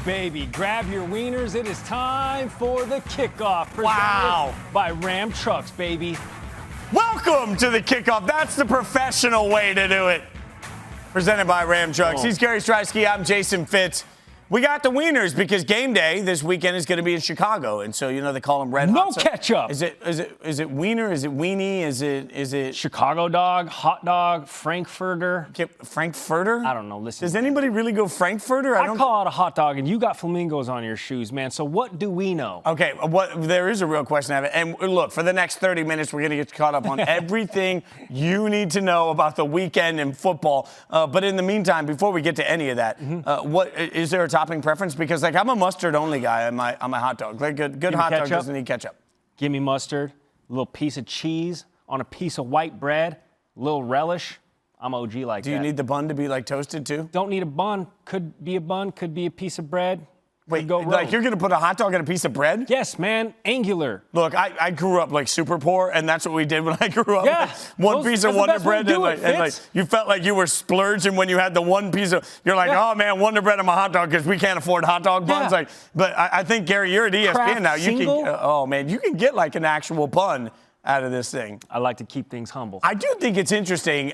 baby. Grab your wieners. It is time for the kickoff. Presented Wow. by Ram Trucks, baby. Welcome to the kickoff. That's the professional way to do it. Presented by Ram Trucks. He's Gary Striewski. I'm Jason Fitz. We got the wieners because game day this weekend is going to be in Chicago, and so they call them red hot. No ketchup. Is it wiener? Is it weenie? Is it Chicago dog, hot dog, Frankfurter. Frankfurter? I don't know. Listen. Does anybody really go Frankfurter? I call it a hot dog, and you got flamingos on your shoes, man. So what do we know? Okay, there is a real question I have. And look, for the next 30 minutes, we're going to get caught up on everything you need to know about the weekend in football. But in the meantime, before we get to any of that, what is there a topping preference? Because I'm a mustard-only guy on my hot dog. Like good hot dog doesn't need ketchup. Give me mustard, a little piece of cheese on a piece of white bread, a little relish. I'm OG like that. Do you need the bun to be toasted too? Don't need a bun. Could be a bun. Could be a piece of bread. Wait, go rogue. you're going to put a hot dog on a piece of bread? Yes, man. Angular. Look, I grew up super poor, and that's what we did when I grew up. Yeah. One piece of Wonder Bread, and you felt like you were splurging when you had the one piece of. You're like, oh man, Wonder Bread on my hot dog because we can't afford hot dog buns. Yeah. But I think Gary, you're at ESPN Kraft now. You single? can. Oh man, you can get an actual bun out of this thing. I like to keep things humble. I do think it's interesting,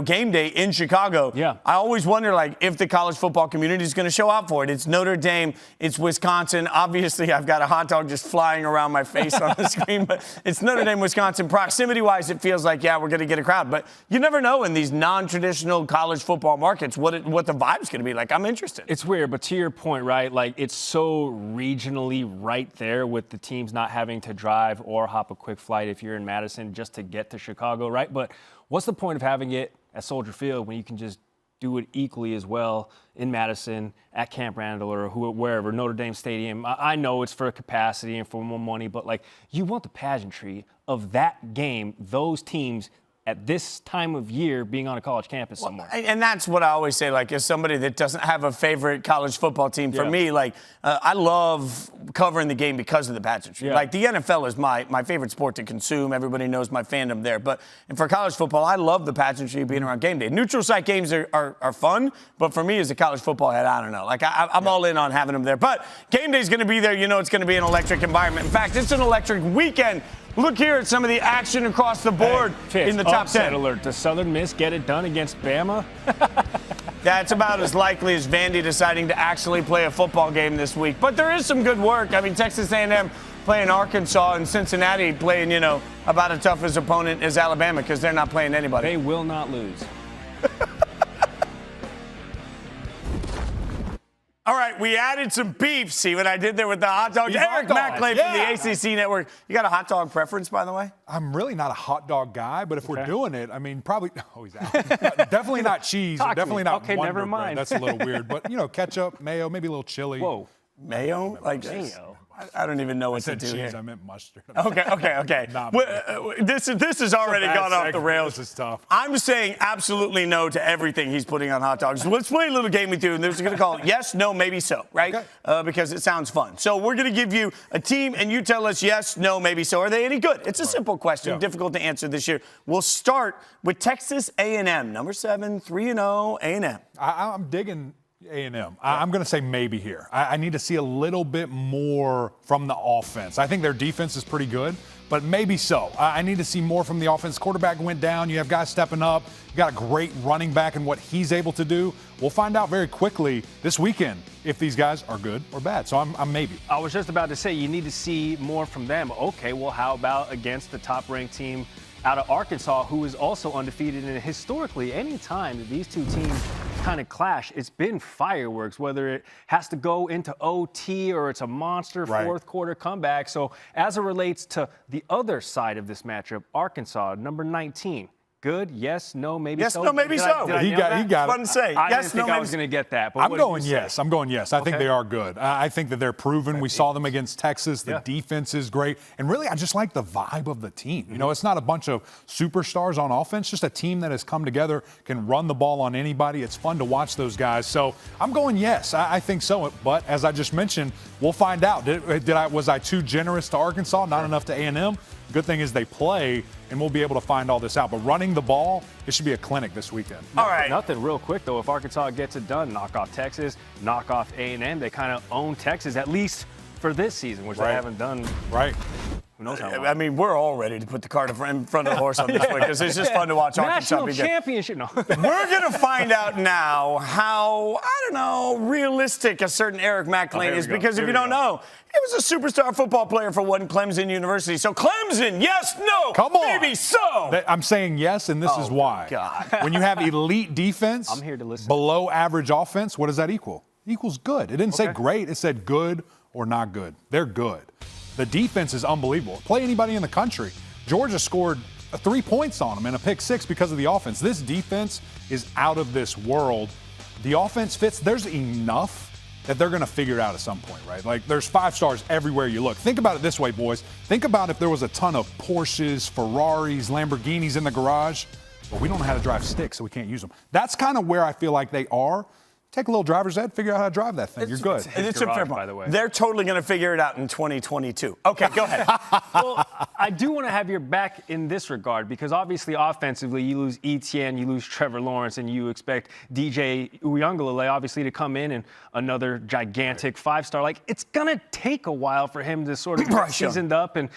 game day in Chicago. Yeah. I always wonder, if the college football community is going to show out for it. It's Notre Dame. It's Wisconsin. Obviously, I've got a hot dog just flying around my face on the screen, but it's Notre Dame, Wisconsin. Proximity-wise, it feels like, we're going to get a crowd. But you never know in these non-traditional college football markets what the vibe's going to be like. I'm interested. It's weird, but to your point, right, it's so regionally right there with the teams not having to drive or hop a quick flight if you're in Madison just to get to Chicago, right? But what's the point of having it at Soldier Field when you can just do it equally as well in Madison, at Camp Randall, or wherever, Notre Dame Stadium? I know it's for capacity and for more money, but you want the pageantry of that game, those teams at this time of year being on a college campus somewhere. And that's what I always say, as somebody that doesn't have a favorite college football team, for me, I love covering the game because of the pageantry. Yeah. The NFL is my favorite sport to consume. Everybody knows my fandom there. And for college football, I love the pageantry of being around game day. Neutral site games are fun, but for me as a college football head, I don't know. I'm all in on having them there. But game day is going to be there. It's going to be an electric environment. In fact, it's an electric weekend. Look here at some of the action across the board in the top 10. Topside Alert. Does Southern Miss get it done against Bama? That's about as likely as Vandy deciding to actually play a football game this week. But there is some good work. Texas A&M playing Arkansas and Cincinnati playing, about as tough as opponent as Alabama because they're not playing anybody. They will not lose. All right, we added some beef. See what I did there with the hot dog? Eric Macklay from the ACC Network. You got a hot dog preference, by the way? I'm really not a hot dog guy, but if we're doing it, probably – oh, he's out. Definitely not cheese. Definitely not Okay, Wonder never mind. Bread. That's a little weird. But, ketchup, mayo, maybe a little chili. Whoa. Mayo? Mayo. I don't even know what to do cheese, here. I meant mustard. Okay. This has already gone off the rails. This is tough. I'm saying absolutely no to everything he's putting on hot dogs. Let's play a little game with you, and there's going to call it yes, no, maybe so, right? Okay. Because it sounds fun. So we're going to give you a team, and you tell us yes, no, maybe so. Are they any good? It's a simple question, difficult to answer this year. We'll start with Texas A&M, number 7, 3-0 A&M. I'm digging A&M. I'm going to say maybe here. I need to see a little bit more from the offense. I think their defense is pretty good, but maybe so. I need to see more from the offense. Quarterback went down. You have guys stepping up. You got a great running back and what he's able to do. We'll find out very quickly this weekend if these guys are good or bad. So I'm maybe. I was just about to say you need to see more from them. Okay, well, how about against the top-ranked team out of Arkansas, who is also undefeated? And historically, any time that these two teams kind of clash, it's been fireworks, whether it has to go into OT or it's a monster fourth quarter comeback. So as it relates to the other side of this matchup, Arkansas, number 19. Good, yes, no, maybe yes, so. No, maybe so. He got it. Fun to say. I yes, didn't think no, I was going to get that. But I'm going yes. I think they are good. I think that they're proven. We saw them against Texas. The defense is great. And really, I just like the vibe of the team. It's not a bunch of superstars on offense, just a team that has come together, can run the ball on anybody. It's fun to watch those guys. So I'm going yes. I think so. But as I just mentioned, we'll find out. Was I too generous to Arkansas, not enough to A&M? Good thing is they play, and we'll be able to find all this out. But running the ball, it should be a clinic this weekend. All right. Nothing real quick, though. If Arkansas gets it done, knock off Texas, knock off A&M, they kind of own Texas, at least for this season, which they haven't done. Right. Who knows how long. I mean, we're all ready to put the cart in front of the horse on this one because it's just fun to watch Arkansas National be good. championship. No. We're going to find out now how, I don't know, realistic a certain Eric Mac Lain is, because if you don't know, he was a superstar football player for one Clemson University. So Clemson, yes, no, Come on. maybe so. I'm saying yes, and this is why. God. When you have elite defense, I'm here to listen. below average offense, what does that equal? It equals good. It didn't say great. It said good or not good. They're good. The defense is unbelievable. Play anybody in the country. Georgia scored 3 points on them and a pick 6 because of the offense. This defense is out of this world. The offense fits. There's enough that they're going to figure it out at some point, right? Like, there's 5 stars everywhere you look. Think about it this way, boys. Think about if there was a ton of Porsches, Ferraris, Lamborghinis in the garage, but we don't know how to drive sticks, so we can't use them. That's kind of where I feel like they are. Take a little driver's ed, figure out how to drive that thing. You're good. It's garage, a fair by point. the way. They're totally going to figure it out in 2022. Okay, go ahead. Well, I do want to have your back in this regard, because obviously offensively you lose Etienne, you lose Trevor Lawrence, and you expect DJ Uiagalelei obviously to come in and another gigantic 5-star. Like, it's going to take a while for him to sort of get seasoned up and,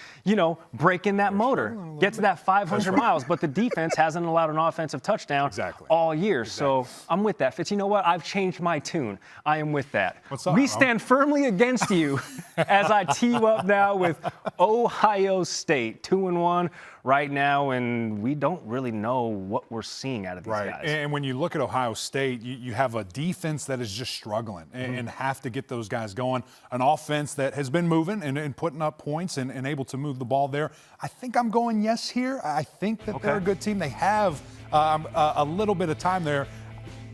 break in that motor, get to that 500 miles. But the defense hasn't allowed an offensive touchdown all year. So I'm with that. Fitz, you know what? I've changed my tune. I am with that. What's up, we stand firmly against you as I tee you up now with Ohio State, 2-1 right now, and we don't really know what we're seeing out of these guys. And when you look at Ohio State, you have a defense that is just struggling and have to get those guys going. An offense that has been moving and putting up points and able to move the ball there. I think I'm going yes here. I think that they're a good team. They have a little bit of time there.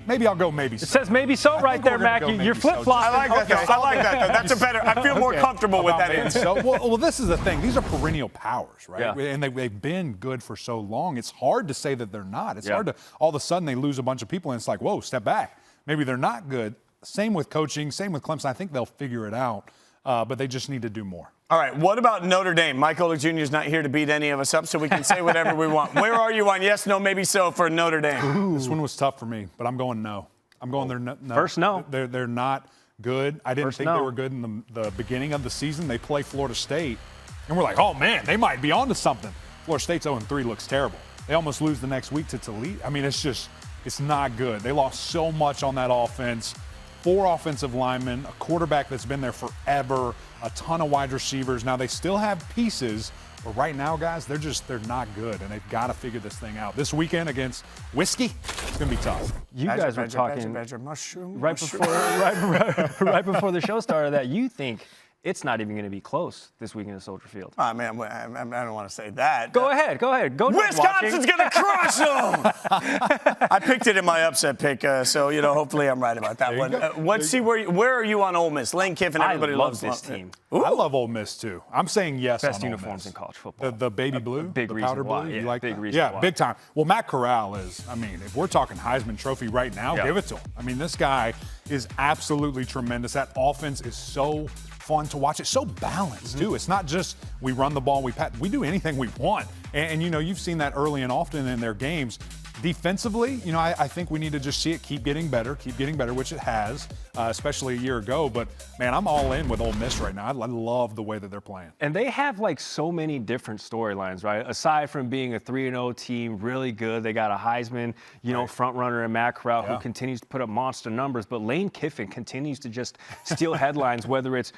Maybe I'll go maybe so. It says maybe so right there, Mackie. You're flip-flopping. I like that. I like that. That's a better. I feel more comfortable with that answer. So, well, this is the thing. These are perennial powers, right? Yeah. And they've been good for so long. It's hard to say that they're not. It's hard to all of a sudden they lose a bunch of people and it's like, whoa, step back. Maybe they're not good. Same with coaching. Same with Clemson. I think they'll figure it out, but they just need to do more. All right, what about Notre Dame? Mike Olick Jr. is not here to beat any of us up, so we can say whatever we want. Where are you on yes, no, maybe so for Notre Dame? Ooh. This one was tough for me, but I'm going no. I'm going there. No. First no. They're not good. I didn't think they were good in the beginning of the season. They play Florida State, and we're like, oh, man, they might be onto something. Florida State's 0-3 looks terrible. They almost lose the next week to Toledo. I mean, it's not good. They lost so much on that offense. 4 offensive linemen, a quarterback that's been there forever, a ton of wide receivers. Now, they still have pieces, but right now, guys, they're not good, and they've got to figure this thing out. This weekend against Whiskey, it's going to be tough. You guys were talking mushroom, right before the show started that you think it's not even going to be close this weekend at Soldier Field. I mean, I don't want to say that. Go ahead. Go Wisconsin's going to crush them! I picked it in my upset pick, so, hopefully I'm right about that one. Let's see, where are you on Ole Miss? Lane Kiffin, everybody loves this team. I love Ole Miss, too. I'm saying yes Best on uniforms Ole Miss. in college football. The baby blue, big the reason powder why. blue. Yeah, You like big that? reason Yeah, why. big time. Well, Matt Corral is, if we're talking Heisman Trophy right now, give it to him. I mean, this guy is absolutely tremendous. That offense is so fun to watch. It's so balanced, too. It's not just we run the ball, we do anything we want. And you've seen that early and often in their games. Defensively, I think we need to just see it keep getting better, which it has, especially a year ago. But, man, I'm all in with Ole Miss right now. I love the way that they're playing. And they have, so many different storylines, right? Aside from being a 3-0 team, really good. They got a Heisman, front runner in Matt Corral who continues to put up monster numbers. But Lane Kiffin continues to just steal headlines, whether it's,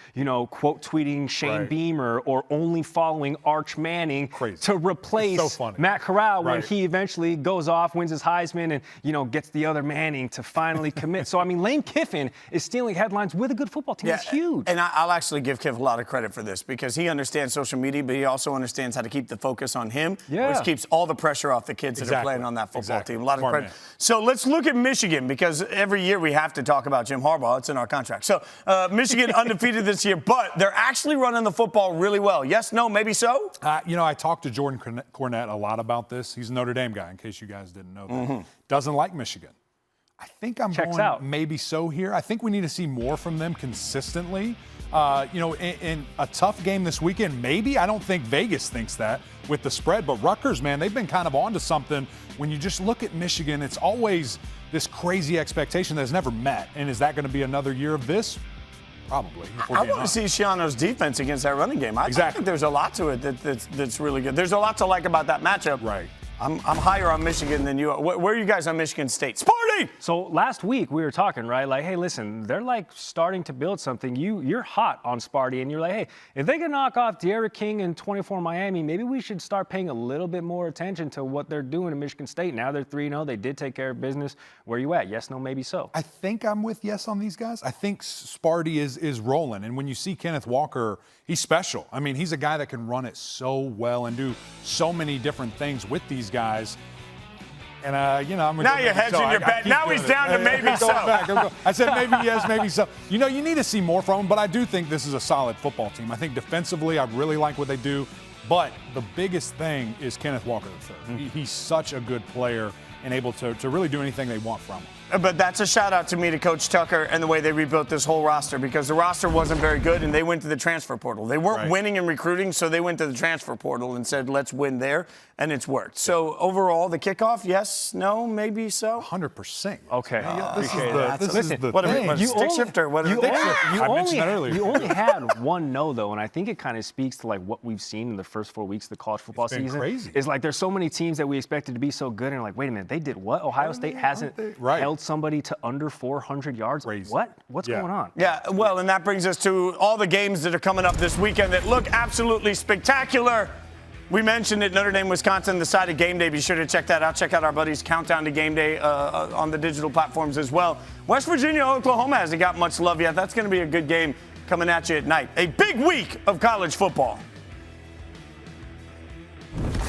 quote tweeting Shane Beamer or only following Arch Manning to replace Matt Corral when he eventually goes off, wins his Heisman, and, gets the other Manning to finally commit. So, Lane Kiffin is stealing headlines with a good football team. It's huge. And I'll actually give Kiff a lot of credit for this because he understands social media, but he also understands how to keep the focus on him, which keeps all the pressure off the kids that are playing on that football team. A lot of credit. So let's look at Michigan because every year we have to talk about Jim Harbaugh. It's in our contract. So Michigan undefeated this year, but they're actually running the football really well. Yes, no, maybe so? I talked to Jordan Cornette a lot about this. He's a Notre Dame guy, in case you guys didn't know that. Doesn't like Michigan. I think I'm Checks going out. maybe so here. I think we need to see more from them consistently. In a tough game this weekend, maybe. I don't think Vegas thinks that with the spread, but Rutgers, man, they've been kind of onto something. When you just look at Michigan, it's always this crazy expectation that's never met. And is that going to be another year of this? Probably. I want to see Shiano's defense against that running game. I think there's a lot to it that's really good. There's a lot to like about that matchup. Right. I'm higher on Michigan than you are. Where are you guys on Michigan State? Sparty! So last week we were talking, right? Like, hey, listen, they're like starting to build something. You're hot on Sparty, and you're like, hey, if they can knock off De'Ara King and 24 Miami, maybe we should start paying a little bit more attention to what they're doing in Michigan State. Now they're 3-0. They did take care of business. Where you at? Yes, no, maybe so. I think I'm with yes on these guys. I think Sparty is rolling. And when you see Kenneth Walker, he's special. I mean, he's a guy that can run it so well and do so many different things with these guys. And, I'm now you're hedging your bet. Now he's down to maybe so. I said maybe yes, maybe so. You need to see more from him, but I do think this is a solid football team. I think defensively, I really like what they do. But the biggest thing is Kenneth Walker III. He's such a good player and able to really do anything they want from him. But that's a shout out to me to Coach Tucker and the way they rebuilt this whole roster, because the roster wasn't very good and they went to the transfer portal. They weren't winning and recruiting, so they went to the transfer portal and said, let's win there, and it's worked. So overall, the kickoff, yes, no, maybe so? 100%. Okay. This is the thing. Stick shifter? You only had one no, though, and I think it kind of speaks to like what we've seen in the first 4 weeks of the college football season. Crazy. It's like there's so many teams that we expected to be so good, and like, wait a minute, they did what? Ohio State hasn't held somebody to under 400 yards. Crazy. What? What's going on? Yeah, well, and that brings us to all the games that are coming up this weekend that look absolutely spectacular. We mentioned it, Notre Dame, Wisconsin, the side of game day. Be sure to check that out. Check out our buddies' Countdown to Game Day on the digital platforms as well. West Virginia, Oklahoma hasn't got much love yet. That's going to be a good game coming at you at night. A big week of college football.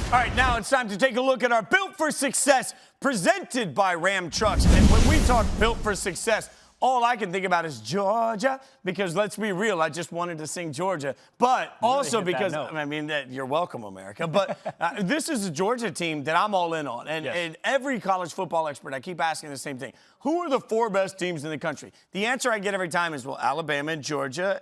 All right, now it's time to take a look at our Built for Success presented by Ram Trucks. And when we talk Built for Success, all I can think about is Georgia, because let's be real, I just wanted to sing Georgia. But also because, you're welcome, America. But this is a Georgia team that I'm all in on. And every college football expert, I keep asking the same thing. Who are the 4 best teams in the country? The answer I get every time is, well, Alabama and Georgia.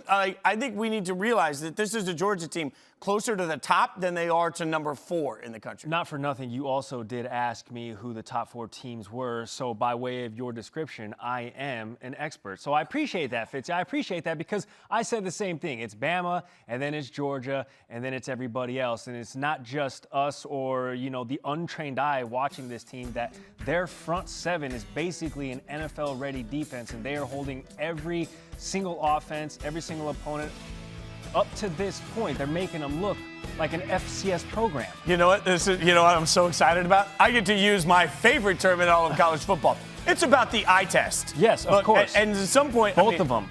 I think we need to realize that this is a Georgia team closer to the top than they are to number 4 in the country. Not for nothing, you also did ask me who the top 4 teams were. So by way of your description, I am an expert. So I appreciate that, Fitz. I appreciate that because I said the same thing. It's Bama, and then it's Georgia, and then it's everybody else. And it's not just us or, the untrained eye watching this team, that their front 7 is basically an NFL-ready defense, and they are holding every single offense, every single opponent. Up to this point, they're making them look like an FCS program. You know what? You know what I'm so excited about? I get to use my favorite term in all of college football. It's about the eye test. Yes, of course. And at some point, both of them.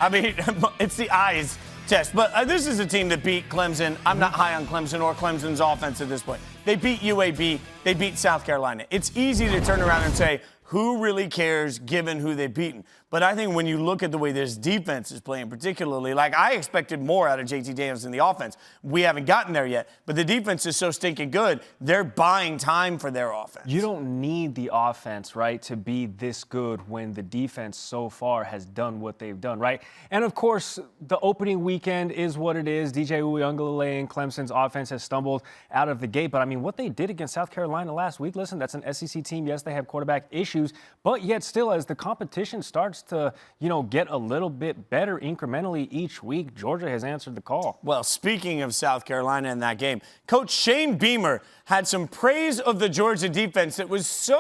It's the eyes test. But this is a team that beat Clemson. I'm not high on Clemson or Clemson's offense at this point. They beat UAB. They beat South Carolina. It's easy to turn around and say, who really cares given who they've beaten? But I think when you look at the way this defense is playing, particularly, like I expected more out of JT Daniels in the offense. We haven't gotten there yet, but the defense is so stinking good, they're buying time for their offense. You don't need the offense, right, to be this good when the defense so far has done what they've done, right? And, of course, the opening weekend is what it is. DJ Uiagalelei and Clemson's offense has stumbled out of the gate. But, what they did against South Carolina last week, listen, that's an SEC team. Yes, they have quarterback issues, but yet still, as the competition starts to, get a little bit better incrementally each week, Georgia has answered the call. Well, speaking of South Carolina in that game, Coach Shane Beamer had some praise of the Georgia defense that was so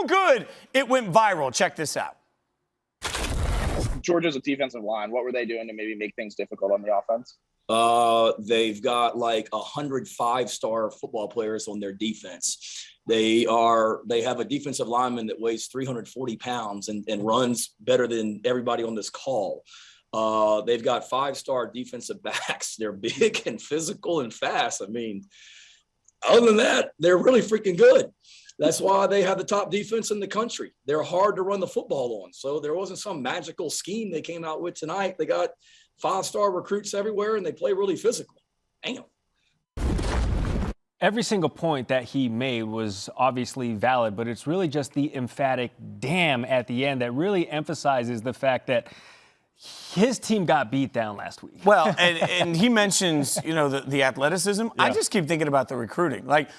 good, it went viral. Check this out. Georgia's a defensive line. What were they doing to maybe make things difficult on the offense? They've got like 100 5-star football players on their defense. They have a defensive lineman that weighs 340 pounds and runs better than everybody on this call. They've got 5-star defensive backs. They're big and physical and fast. Other than that, they're really freaking good. That's why they have the top defense in the country. They're hard to run the football on. So there wasn't some magical scheme they came out with tonight. They got 5-star recruits everywhere, and they play really physical. Damn. Every single point that he made was obviously valid, but it's really just the emphatic damn at the end that really emphasizes the fact that his team got beat down last week. Well, and he mentions, the athleticism. Yeah. I just keep thinking about the recruiting. Like,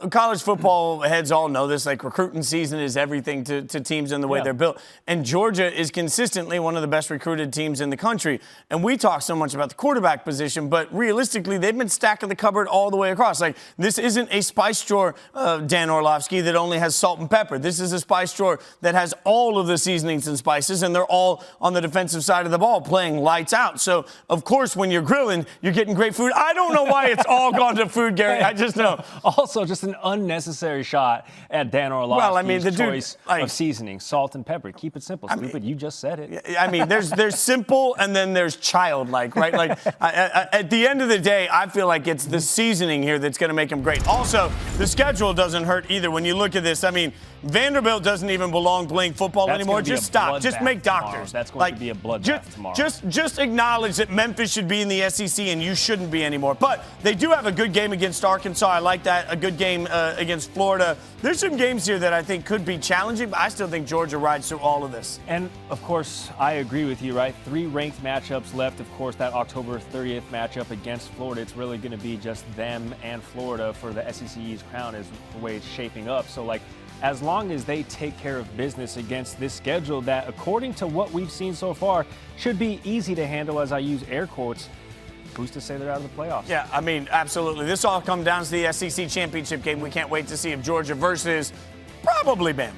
college football heads all know this. Like, recruiting season is everything to teams and the way they're built. And Georgia is consistently one of the best recruited teams in the country. And we talk so much about the quarterback position, but realistically, they've been stacking the cupboard all the way across. Like, this isn't a spice drawer, Dan Orlovsky, that only has salt and pepper. This is a spice drawer that has all of the seasonings and spices, and they're all on the defensive side of the ball, playing lights out. So, of course, when you're grilling, you're getting great food. I don't know why it's all gone to food, Gary. I just know. Also, just an unnecessary shot at Dan Orlovsky's the choice of seasoning, salt and pepper. Keep it simple, stupid. You just said it. I mean, there's simple and then there's childlike, right? Like, at the end of the day, I feel like it's the seasoning here that's going to make him great. Also, the schedule doesn't hurt either. When you look at this, I mean, Vanderbilt doesn't even belong playing football anymore. Just stop. Just make doctors. That's going to be a bloodbath tomorrow. Just acknowledge that Memphis should be in the SEC and you shouldn't be anymore. But they do have a good game against Arkansas. I like that. A good game against Florida. There's some games here that I think could be challenging, but I still think Georgia rides through all of this. And, of course, I agree with you, right? 3 ranked matchups left. Of course, that October 30th matchup against Florida, it's really going to be just them and Florida for the SEC East crown is the way it's shaping up. So, like, as long as they take care of business against this schedule that, according to what we've seen so far, should be easy to handle, as I use air quotes, who's to say they're out of the playoffs? Yeah, I mean, absolutely. This all comes down to the SEC championship game. We can't wait to see if Georgia versus probably Bama.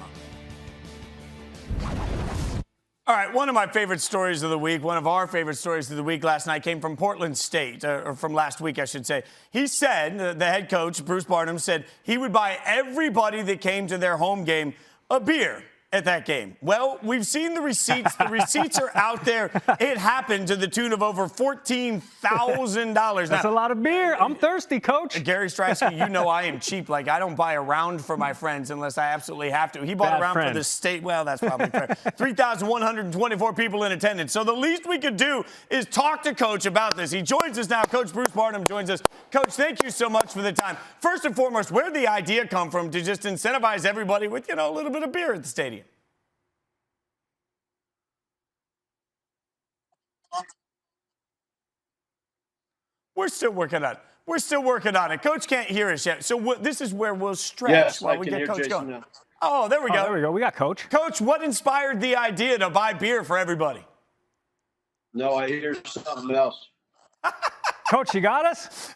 All right, one of my favorite stories of the week, one of our favorite stories of the week last night came from Portland State, or from last week, I should say. He said, the head coach, Bruce Barnum, said he would buy everybody that came to their home game a beer at that game. Well, we've seen the receipts. The receipts are out there. It happened to the tune of over $14,000. That's a lot of beer. I'm thirsty, Coach. Gary Striewski, you know I am cheap. Like, I don't buy a round for my friends unless I absolutely have to. He bought a round for the state. Well, that's probably fair. 3,124 people in attendance. So the least we could do is talk to Coach about this. He joins us now. Coach Bruce Barnum joins us. Coach, thank you so much for the time. First and foremost, where did the idea come from to just incentivize everybody with, a little bit of beer at the stadium? We're still working on it. Coach can't hear us yet. So this is where we'll stretch while we get Coach Jason going. now. Oh, there we go. There we go. We got Coach. Coach, what inspired the idea to buy beer for everybody? No, I hear something else. Coach, you got us?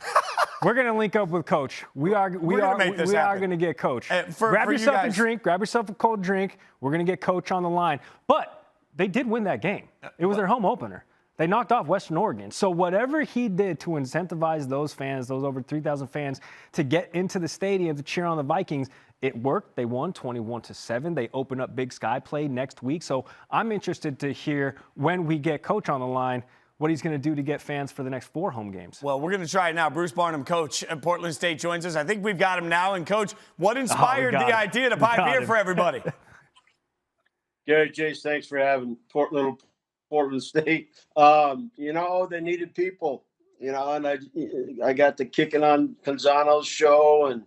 We're going to link up with Coach. We are going to get Coach. Grab yourself a drink. Grab yourself a cold drink. We're going to get Coach on the line. But they did win that game. It was their home opener. They knocked off Western Oregon. So whatever he did to incentivize those fans, those over 3,000 fans, to get into the stadium to cheer on the Vikings, it worked. They won 21-7. They open up Big Sky Play next week. So I'm interested to hear when we get Coach on the line what he's going to do to get fans for the next 4 home games. Well, we're going to try it now. Bruce Barnum, coach at Portland State, joins us. I think we've got him now. And, Coach, what inspired the idea to buy beer for everybody? Gary, Jace, thanks for having Portland State. They needed people, and I got to kicking on Canzano's show, and,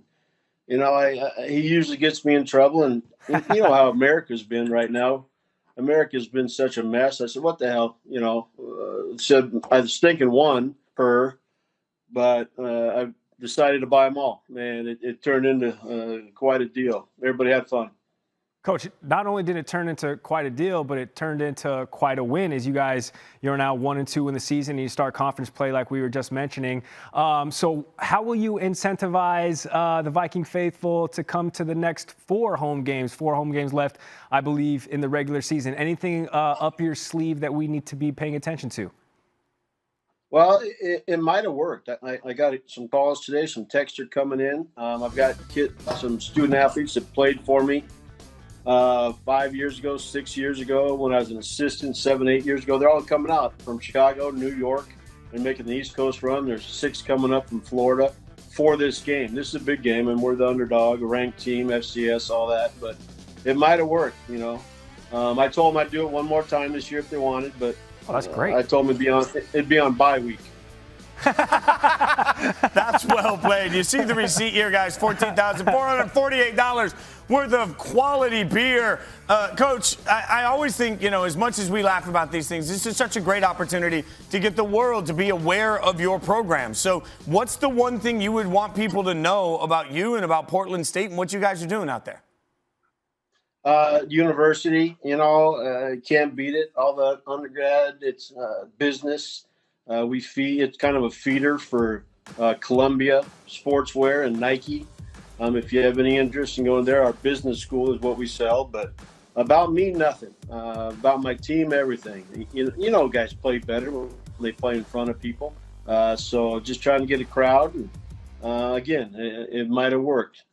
he usually gets me in trouble. And you know how America's been right now. America's been such a mess. I said, what the hell? Said I was thinking one per, but I decided to buy them all. Man, it turned into quite a deal. Everybody had fun. Coach, not only did it turn into quite a deal, but it turned into quite a win as you're now 1-2 in the season and you start conference play like we were just mentioning. So how will you incentivize the Viking faithful to come to the next 4 home games left, I believe, in the regular season? Anything up your sleeve that we need to be paying attention to? Well, it might have worked. I got some calls today, some texts are coming in. I've got some student athletes that played for me 5 years ago, 6 years ago, when I was an assistant, 7, 8 years ago. They're all coming out from Chicago, New York, and making the East Coast run. There's 6 coming up from Florida for this game. This is a big game, and we're the underdog, a ranked team, FCS, all that. But it might have worked, I told them I'd do it one more time this year if they wanted, but that's great. I told them it'd be on bye week. That's well played. You see the receipt here, guys. $14,448 worth of quality beer. Coach, I always think, as much as we laugh about these things, this is such a great opportunity to get the world to be aware of your program. So what's the one thing you would want people to know about you and about Portland State and what you guys are doing out there? University, can't beat it. All the undergrad, it's business. It's kind of a feeder for Columbia Sportswear and Nike. If you have any interest in going there, our business school is what we sell. But about me, nothing. About my team, everything. Guys play better when they play in front of people. So just trying to get a crowd. And, again, it might have worked.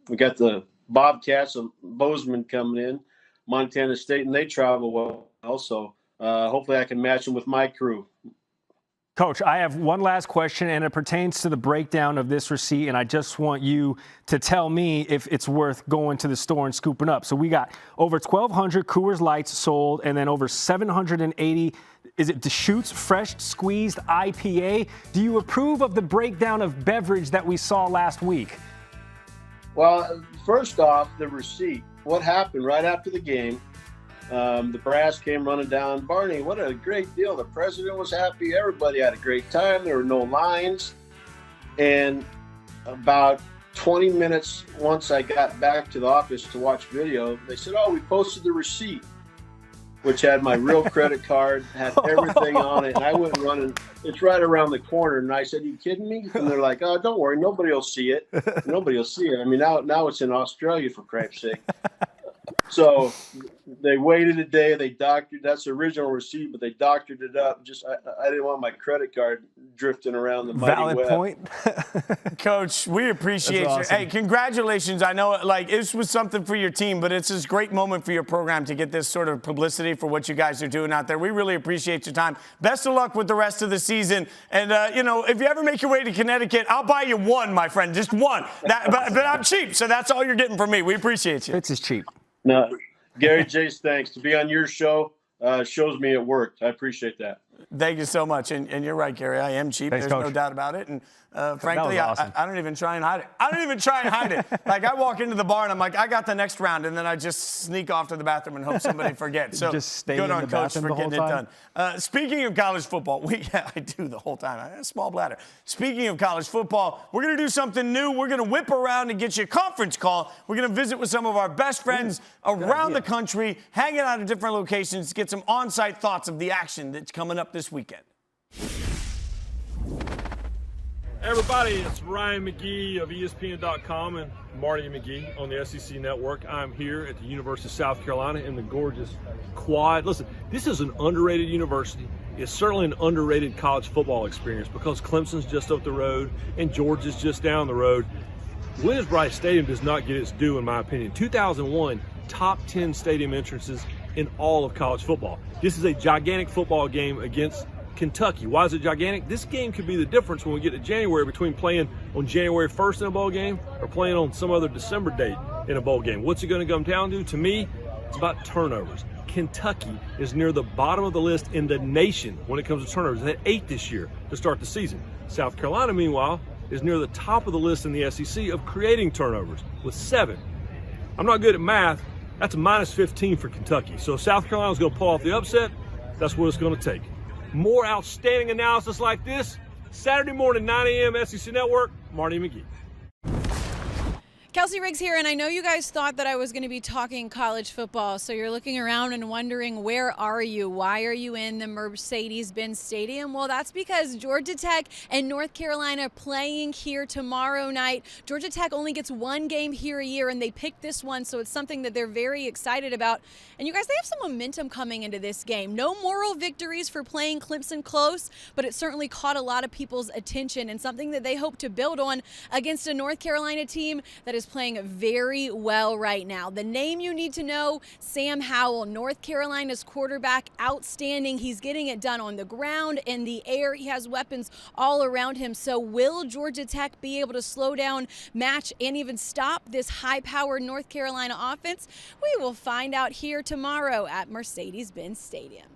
We got the Bobcats of Bozeman coming in, Montana State, and they travel well. Also, hopefully I can match them with my crew. Coach, I have one last question, and it pertains to the breakdown of this receipt, and I just want you to tell me if it's worth going to the store and scooping up. So we got over 1,200 Coors Lights sold, and then over 780, is it Deschutes Fresh Squeezed IPA? Do you approve of the breakdown of beverage that we saw last week? Well, first off, the receipt. What happened right after the game? The brass came running down. Barney, what a great deal. The president was happy. Everybody had a great time. There were no lines. And about 20 minutes once I got back to the office to watch video, they said, we posted the receipt, which had my real credit card, had everything on it. And I went running. It's right around the corner. And I said, are you kidding me? And they're like, oh, don't worry. Nobody will see it. Nobody will see it. I mean, now it's in Australia, for crap's sake. So they waited a day. They doctored. That's the original receipt, but they doctored it up. I didn't want my credit card drifting around the mighty web. Valid point. Coach, we appreciate you. Awesome. Hey, congratulations. I know this was something for your team, but it's this great moment for your program to get this sort of publicity for what you guys are doing out there. We really appreciate your time. Best of luck with the rest of the season. And, if you ever make your way to Connecticut, I'll buy you one, my friend, just one. But I'm cheap, so that's all you're getting from me. We appreciate you. Fitz is cheap. No, Gary, Jace, thanks. To be on your show shows me it worked. I appreciate that. Thank you so much. And you're right, Gary. I am cheap. Thanks, There's Coach. no doubt about it. And frankly, awesome. I don't even try and hide it. Like, I walk into the bar and I'm like, I got the next round. And then I just sneak off to the bathroom and hope somebody forgets. So just stay good in on the Coach bathroom for the whole getting it time? done. Speaking of college football, I do the whole time. I have a small bladder. Speaking of college football, we're going to do something new. We're going to whip around and get you a conference call. We're going to visit with some of our best friends around the country, hanging out at different locations to get some on-site thoughts of the action that's coming up this weekend. Hey everybody, it's Ryan McGee of ESPN.com and Marty McGee on the SEC Network. I'm here at the University of South Carolina in the gorgeous Quad. Listen, this is an underrated university. It's certainly an underrated college football experience because Clemson's just up the road and Georgia's just down the road. Williams-Brice Stadium does not get its due, in my opinion. 2001, top 10 stadium entrances in all of college football. This is a gigantic football game against Kentucky. Why is it gigantic? This game could be the difference when we get to January between playing on January 1st in a bowl game or playing on some other December date in a bowl game. What's it going to come down to? To me, it's about turnovers. Kentucky is near the bottom of the list in the nation when it comes to turnovers. They had 8 this year to start the season. South Carolina, meanwhile, is near the top of the list in the SEC of creating turnovers with 7. I'm not good at math. That's a minus 15 for Kentucky. So if South Carolina's going to pull off the upset, that's what it's going to take. More outstanding analysis like this, Saturday morning, 9 a.m., SEC Network, Marty McGee. Kelsey Riggs here, and I know you guys thought that I was going to be talking college football, so you're looking around and wondering, where are you? Why are you in the Mercedes-Benz Stadium? Well, that's because Georgia Tech and North Carolina are playing here tomorrow night. Georgia Tech only gets one game here a year, and they picked this one, so it's something that they're very excited about. And you guys, they have some momentum coming into this game. No moral victories for playing Clemson close, but it certainly caught a lot of people's attention and something that they hope to build on against a North Carolina team that is playing very well right now. The name you need to know, Sam Howell, North Carolina's quarterback, outstanding. He's getting it done on the ground, in the air. He has weapons all around him. So will Georgia Tech be able to slow down, match, and even stop this high-powered North Carolina offense? We will find out here tomorrow at Mercedes-Benz Stadium.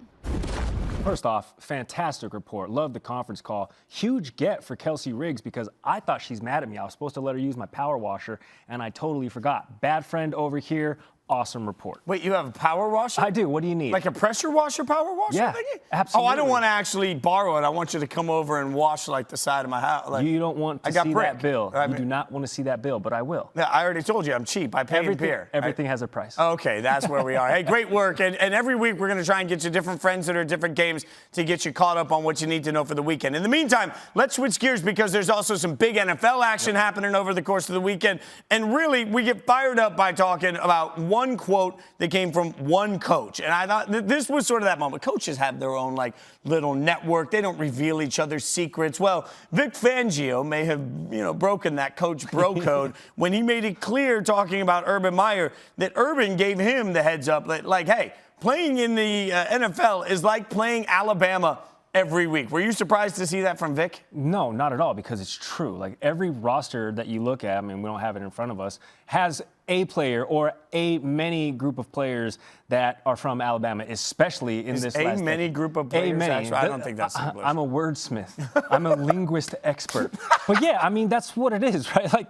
First off, fantastic report. Love the conference call. Huge get for Kelsey Riggs because I thought she's mad at me. I was supposed to let her use my power washer, and I totally forgot. Bad friend over here. Awesome report. Wait, you have a power washer? I do. What do you need? Like a pressure washer power washer? Yeah, thingy? absolutely. Oh, I don't want to actually borrow it. I want you to come over and wash like the side of my house. Like, you don't want to see that bill. You do not want to see that bill, but I will. Yeah, I already told you I'm cheap. I pay in beer. Everything has a price. Okay, that's where we are. Hey, great work. And every week we're going to try and get you different friends that are at different games to get you caught up on what you need to know for the weekend. In the meantime, let's switch gears because there's also some big NFL action happening over the course of the weekend. And really, we get fired up by talking about one quote that came from one coach. And I thought this was sort of that moment. Coaches have their own, like, little network. They don't reveal each other's secrets. Well, Vic Fangio may have, broken that coach bro code when he made it clear, talking about Urban Meyer, that Urban gave him the heads up that, like, hey, playing in the NFL is like playing Alabama every week. Were you surprised to see that from Vic? No, not at all, because it's true. Like, every roster that you look at, I mean, we don't have it in front of us, has a player or a many group of players that are from Alabama, especially in this last many group of players? Actually, I don't think that's English. I'm a wordsmith. I'm a linguist expert. But yeah, I mean, that's what it is, right? Like,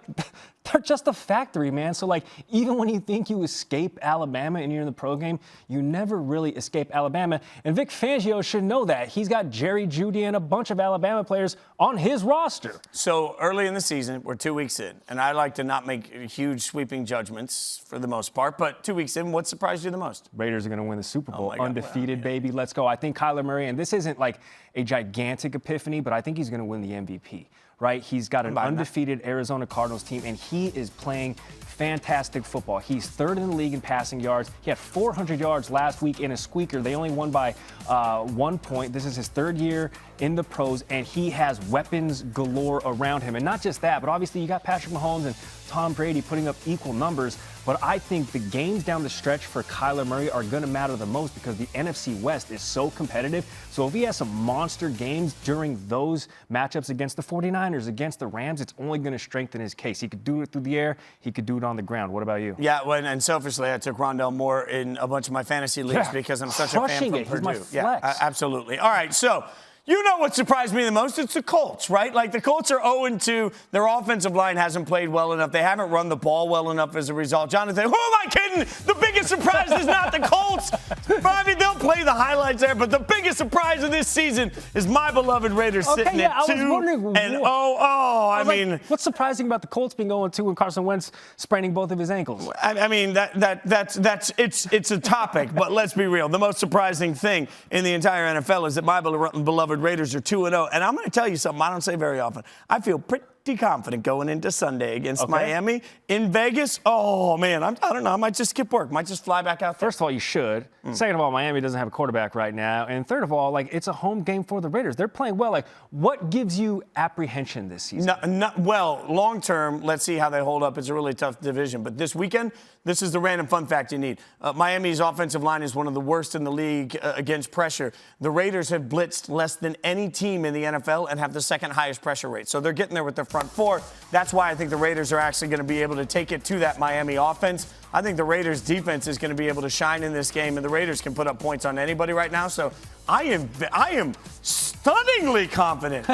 they're just a factory, man. So, like, even when you think you escape Alabama and you're in the pro game, you never really escape Alabama. And Vic Fangio should know that. He's got Jerry Jeudy and a bunch of Alabama players on his roster. So early in the season, we're 2 weeks in, and I like to not make huge sweeping judgments for the most part, but 2 weeks in, what surprised you the most? Raiders are going to win the Super Bowl. Oh my God. Undefeated, baby. Let's go. I think Kyler Murray, and this isn't like a gigantic epiphany, but I think he's going to win the MVP, right? He's got an undefeated Arizona Cardinals team, and he is playing fantastic football. He's third in the league in passing yards. He had 400 yards last week in a squeaker. They only won by 1 point. This is his third year in the pros, and he has weapons galore around him. And not just that, but obviously you got Patrick Mahomes and Tom Brady putting up equal numbers. But I think the games down the stretch for Kyler Murray are going to matter the most because the NFC West is so competitive. So if he has some monster games during those matchups against the 49ers, against the Rams, it's only going to strengthen his case. He could do it through the air. He could do it on the ground. What about you? Yeah, and selfishly, I took Rondell Moore in a bunch of my fantasy leagues because I'm such a fan from Purdue. He's my flex. Yeah, absolutely. All right, so you know what surprised me the most? It's the Colts, right? Like, the Colts are 0-2. Their offensive line hasn't played well enough. They haven't run the ball well enough as a result. Jonathan, who am I kidding? The biggest surprise is not the Colts. I mean, they'll play the highlights there, but the biggest surprise of this season is my beloved Raiders sitting at 2-0. I mean, what's surprising about the Colts being 0-2 and Carson Wentz spraining both of his ankles? I mean, it's a topic, but let's be real. The most surprising thing in the entire NFL is that my beloved Raiders are 2-0. And I'm going to tell you something I don't say very often. I feel pretty confident going into Sunday against Miami in Vegas. Oh, man, I don't know. I might just skip work. Might just fly back out there. First of all, you should. Second of all, Miami doesn't have a quarterback right now. And third of all, like, it's a home game for the Raiders. They're playing well. Like, what gives you apprehension this season? Well, long term, let's see how they hold up. It's a really tough division. But this weekend, this is the random fun fact you need. Miami's offensive line is one of the worst in the league against pressure. The Raiders have blitzed less than any team in the NFL and have the second highest pressure rate. So they're getting there with their front four. That's why I think the Raiders are actually going to be able to take it to that Miami offense. I think the Raiders defense is going to be able to shine in this game, and the Raiders can put up points on anybody right now. So I am stunningly confident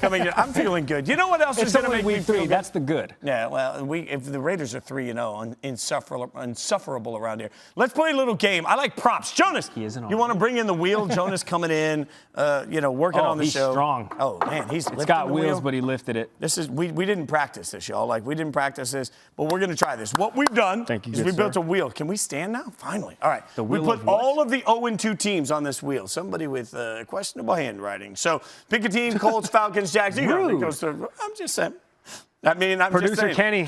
coming in. I'm feeling good. You know what else is going to make me feel good? That's the good. Yeah, well, if the Raiders are 3-0, insufferable around here. Let's play a little game. I like props. Jonas, you want to bring in the wheel? Jonas coming in, working on the show. He's strong. Oh, man, he's lifting got the wheels, wheel. But he lifted it. This is we didn't practice this, y'all. Like, we didn't practice this, but we're going to try this. What we've done is we built a wheel. Can we stand now? Finally. All right. We put all of the 0-2 teams on this wheel. Somebody with questionable handwriting. So pick a team: Colts, Falcons, Jags. I'm just saying. I mean, Producer Kenny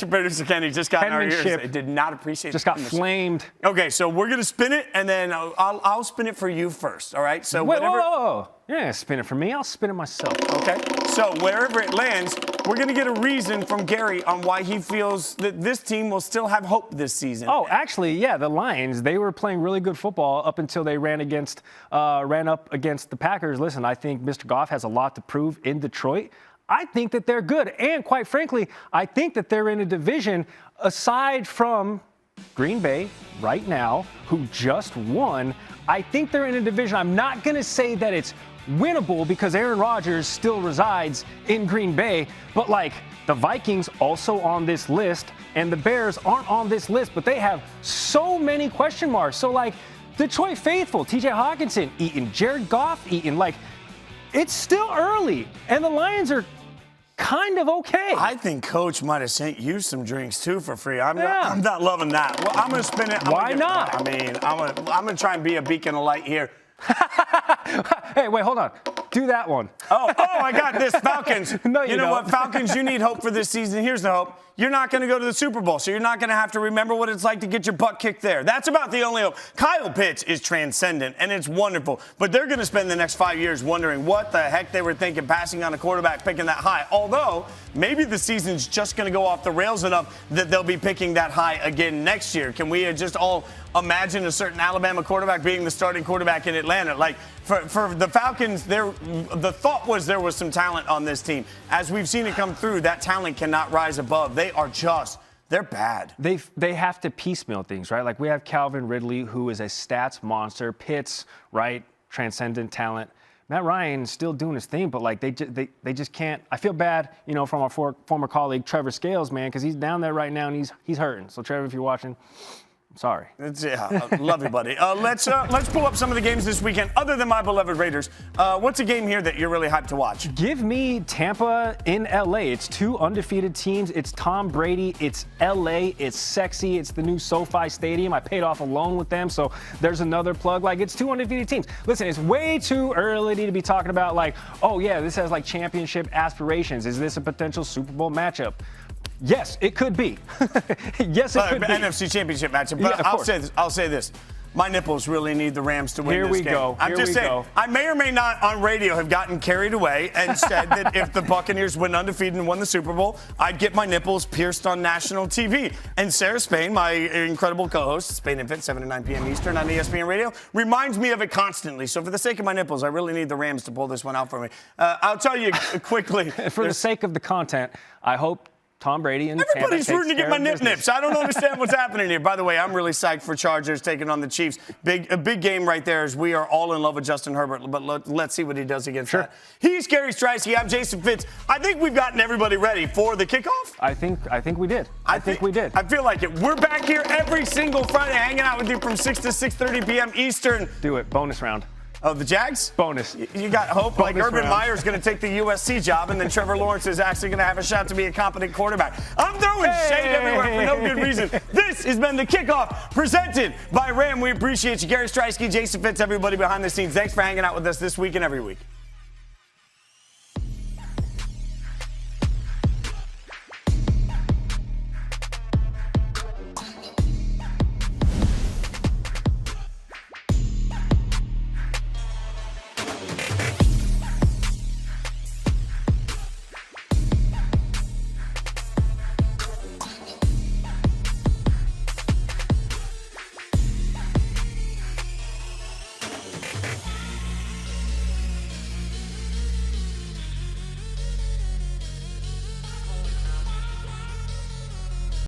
just got in our ears. It did not appreciate it. Just got flamed. Okay, so we're going to spin it, and then I'll spin it for you first, all right? So whoa. You're not going to spin it for me. I'll spin it myself. Okay. So wherever it lands, we're going to get a reason from Gary on why he feels that this team will still have hope this season. Oh, actually, yeah, the Lions, they were playing really good football up until they ran up against the Packers. Listen, I think Mr. Goff has a lot to prove in Detroit. I think that they're good. And quite frankly, I think that they're in a division aside from Green Bay right now, who just won. I think they're in a division. I'm not going to say that it's winnable because Aaron Rodgers still resides in Green Bay, but like the Vikings also on this list and the Bears aren't on this list, but they have so many question marks. So like Detroit faithful, TJ Hawkinson eating, Jared Goff eating, like it's still early and the Lions are kind of okay. I think Coach might have sent you some drinks too for free. I'm not loving that. Well, I'm going to spin it. Why not? I mean, I'm going to try and be a beacon of light here. Hey, wait, hold on. Do that one. Oh, I got this. Falcons. No, you know what, Falcons, you need hope for this season. Here's the hope. You're not going to go to the Super Bowl, so you're not going to have to remember what it's like to get your butt kicked there. That's about the only hope. Kyle Pitts is transcendent, and it's wonderful. But they're going to spend the next 5 years wondering what the heck they were thinking passing on a quarterback picking that high. Although, maybe the season's just going to go off the rails enough that they'll be picking that high again next year. Can we just all imagine a certain Alabama quarterback being the starting quarterback in Atlanta? Like, for the Falcons, the thought was there was some talent on this team. As we've seen it come through, that talent cannot rise above. They're bad. They have to piecemeal things, right? Like we have Calvin Ridley, who is a stats monster. Pitts, right? Transcendent talent. Matt Ryan's still doing his thing, but like they just can't. I feel bad, from our former colleague Trevor Scales, man, because he's down there right now and he's hurting. So Trevor, if you're watching, sorry. Love you, buddy. Let's pull up some of the games this weekend, other than my beloved Raiders. What's a game here that you're really hyped to watch? Give me Tampa in LA. It's two undefeated teams. It's Tom Brady. It's LA. It's sexy. It's the new SoFi Stadium. I paid off a loan with them, so there's another plug. Like, it's two undefeated teams. Listen, it's way too early to be talking about like, oh yeah, this has like championship aspirations. Is this a potential Super Bowl matchup? Yes, it could be. Yes, it could be. NFC Championship matchup. But yeah, I'll say this. My nipples really need the Rams to win this game. I'm just saying, I may or may not on radio have gotten carried away and said that if the Buccaneers went undefeated and won the Super Bowl, I'd get my nipples pierced on national TV. And Sarah Spain, my incredible co-host, Spain and Fitz, 7 to 9 p.m. Eastern on ESPN Radio, reminds me of it constantly. So for the sake of my nipples, I really need the Rams to pull this one out for me. I'll tell you quickly. For the sake of the content, I hope Tom Brady and everybody's rooting to get my nips. I don't understand what's happening here. By the way, I'm really psyched for Chargers taking on the Chiefs. A big game right there as we are all in love with Justin Herbert. But let's see what he does against that. He's Gary Striewski. I'm Jason Fitz. I think we've gotten everybody ready for the kickoff. I think we did. I think we did. I feel like it. We're back here every single Friday hanging out with you from 6 to 6:30 p.m. Eastern. Do it. Bonus round. Oh, the Jags? Bonus. You got hope? Bonus like Urban Meyer's going to take the USC job, and then Trevor Lawrence is actually going to have a shot to be a competent quarterback. I'm throwing shade everywhere for no good reason. This has been the Kickoff presented by Ram. We appreciate you. Gary Striewski, Jason Fitz, everybody behind the scenes. Thanks for hanging out with us this week and every week.